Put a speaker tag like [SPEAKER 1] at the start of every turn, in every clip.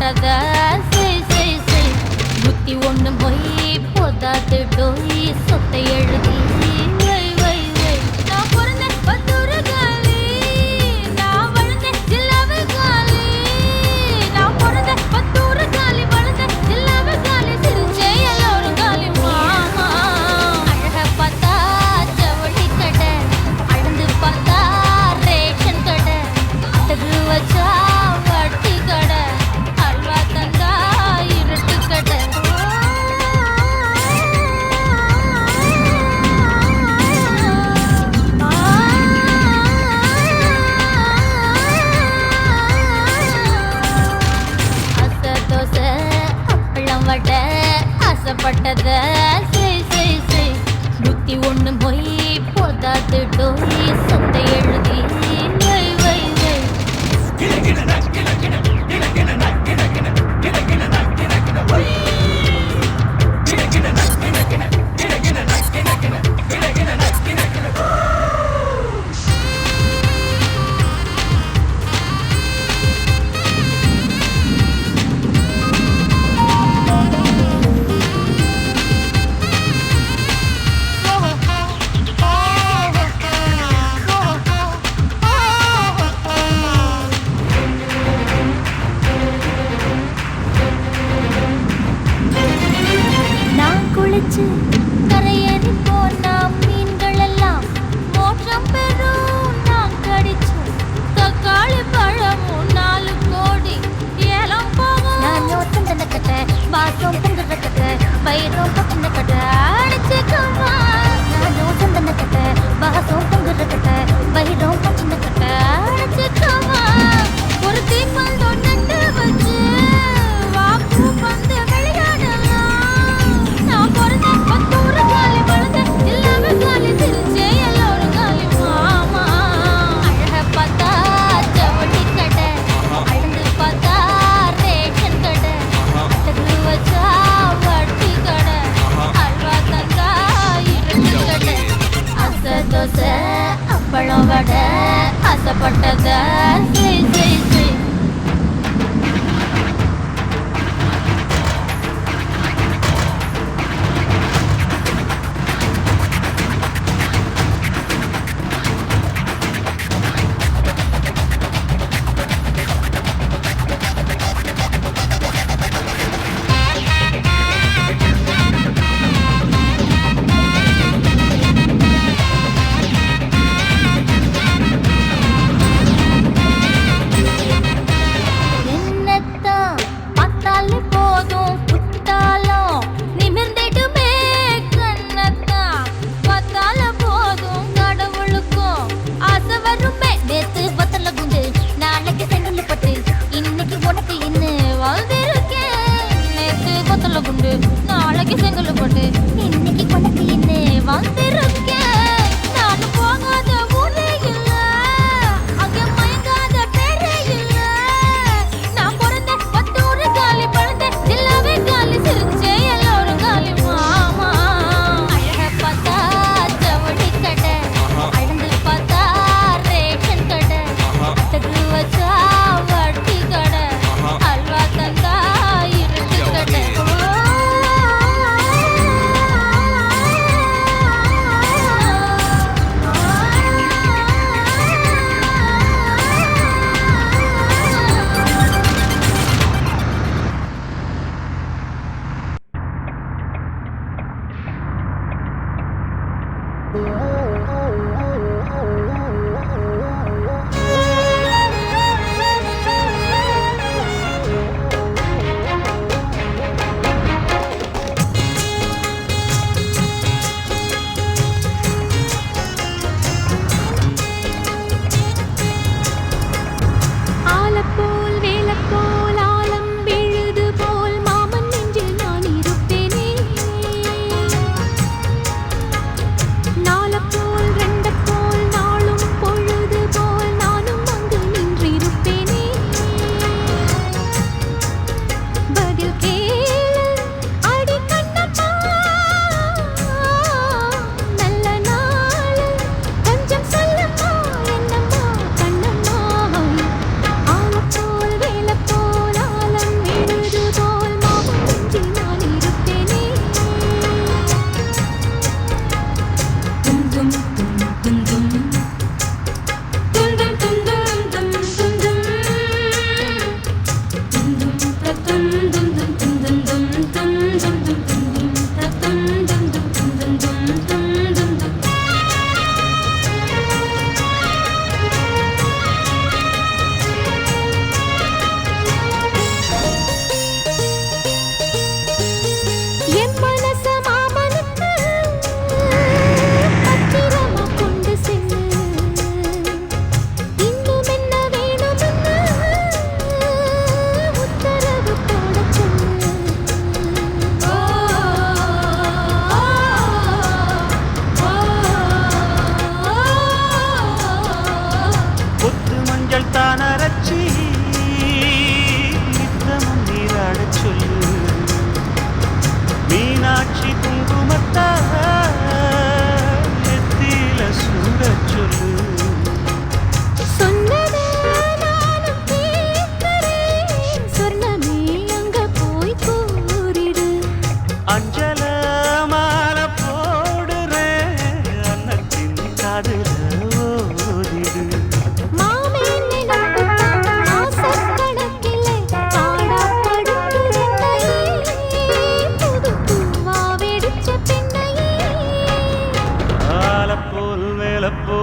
[SPEAKER 1] ஆசைப்பட்டத செய் செய் செய். புத்தி ஒண்ணு போய் போதாது டோய் சொத்தை எழுதி வை வை வை. நான் பிறந்தேன் பத்தூரு காலி, நான் வளர்ந்தேன் ஜில்லாவு காலி. நான் பிறந்தேன் பத்தூரு காலி, வளர்ந்தேன் ஜில்லாவு காலி. சிரிச்சே எல்லோரும் காலி மாமா. அழக பார்த்தா ஜவுளி கடை, அழுந்து பார்த்தா ரேஷன் கடை, அடகு வச்சா வட்டி கடை, அல்வா தந்தா இருட்டு கடை. அசை தோசை அப்பளம் வடை ஆசைப்பட்டத செய் செய் செய். புத்தி ஒண்ணு போய் போதாது டோய் சொத்தை எழுதி வை வை வை. நான் குளிச்சு கரையேறி போனா மீன்கள் எல்லாம் மோட்சம் பெறும். நான் கடிச்சு தக்காளி பழமும் 4 கோடி ஏலம் போகும். நான் யோசம் தந்த கட்டை, பாசம் பொங்குற கட்டை, பயிரும் பத்தின கட்டை அடிச்சுக்கவா. நான் யோசம் தந்த கட்டை, பாசம் பொங்குற கட்டை, பயிரும் பத்தின கட்டை அடிச்சுக்கவா. ஒரு தீப்பந்தோ நட்டு வச்சு வாக்கு பந்து விளையாடலாம். நான் பிறந்தேன் பத்தூரு காலி, வளர்ந்தேன் ஜில்லாவு காலி. சிரிச்சே எல்லோரும் காலி மாமா. அழக பார்த்தா ஜவுளி கடை, அழுந்து பார்த்தா ரேஷன் கடை, அடகு வச்சா வட்டி கடை, அல்வா தந்தா இருட்டு கடை. அசை தோசை அப்பளம் வடை ஆசைப்பட்டத செய் செய் செய்.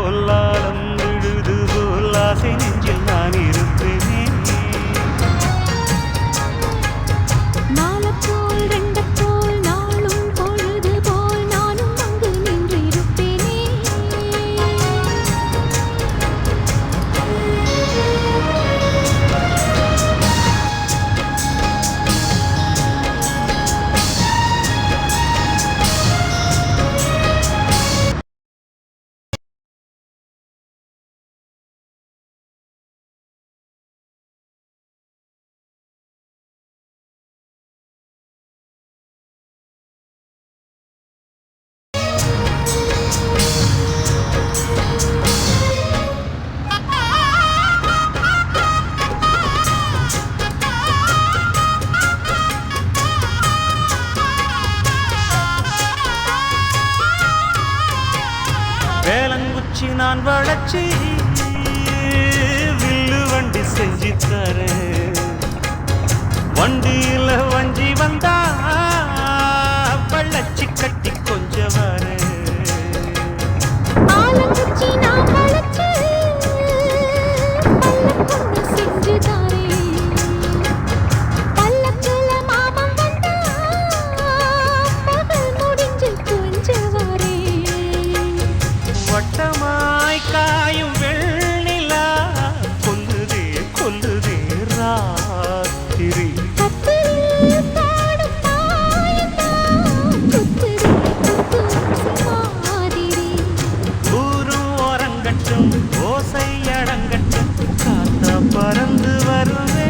[SPEAKER 2] போல் ஆலம் விழுது போல் ஆசை நெஞ்சில் நான் இருப்பேனே. வேலங்குச்சி நான் வளச்சி வில்லு வண்டி செஞ்சு தரேன். வண்டியில வஞ்சி வந்தா பள்ளச்சி கட்டி கொஞ்ச வரேன். வட்டமாய் காயும் வெண்ணிலா கொல்லுதே கொல்லுதே ராத்திரி. ஊரும் ஓரங்கட்டும் ஓசை அடங்கட்டும் காத்தா பறந்து வருவே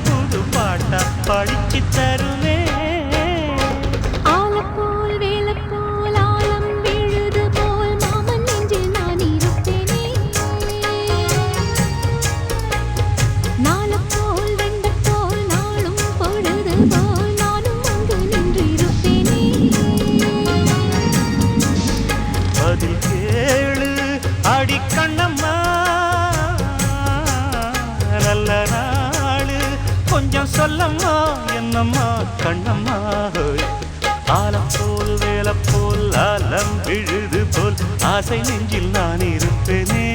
[SPEAKER 2] புது பாட்டா படிச்சு தருவே. பதில் கேளு அடி கண்ணம்மா நல்ல நாளு கொஞ்சம் சொல்லம்மா என்னம்மா கண்ணம்மா. ஆலம் போல் வேலை போல் ஆலம் விழுது போல் ஆசை நெஞ்சில் நான் இருப்பேனே.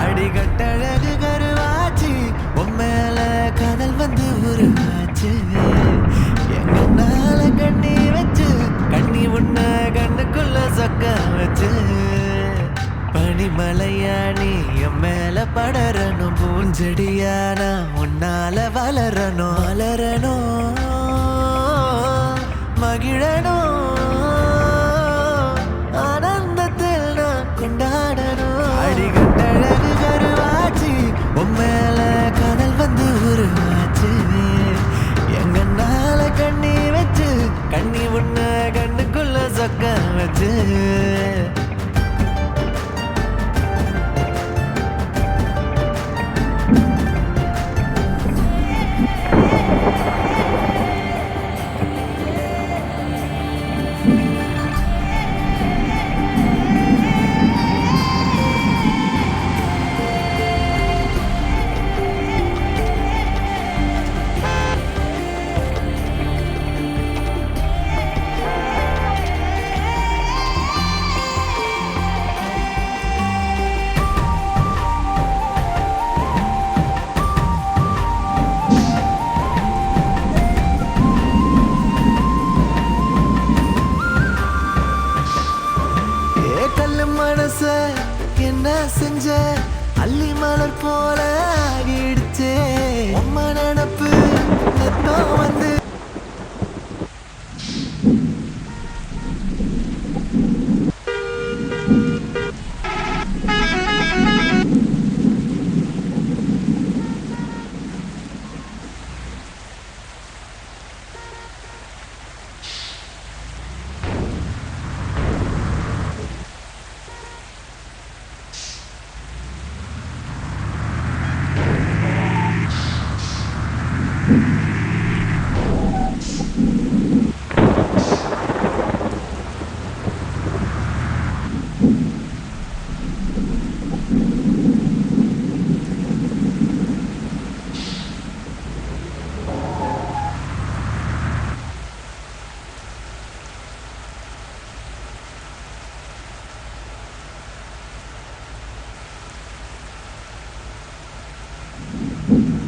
[SPEAKER 3] அடிகட்டழகு கருவாச்சு உம்மேல கதல் வந்து உருவாச்சு. எங்கனால கண்ணி வச்சு கண்ணி உன்ன கண்ணுக்குள்ள சொக்க வச்சு. பனிமலையானி என் மேல படரணும் பூஞ்செடியானா உன்னால வளரணும் வளரணும் மகிழணும் ஆனந்தத்தில் நான் கொண்டாடணும். அடிகட்டழகு கருவாச்சு உம்மேல கதல் வந்து உருவாச்சு. எங்கனால கண்ணி வச்சு கண்ணி உன்ன கண்ணுக்குள்ள சொக்க வச்சு.
[SPEAKER 1] ஆ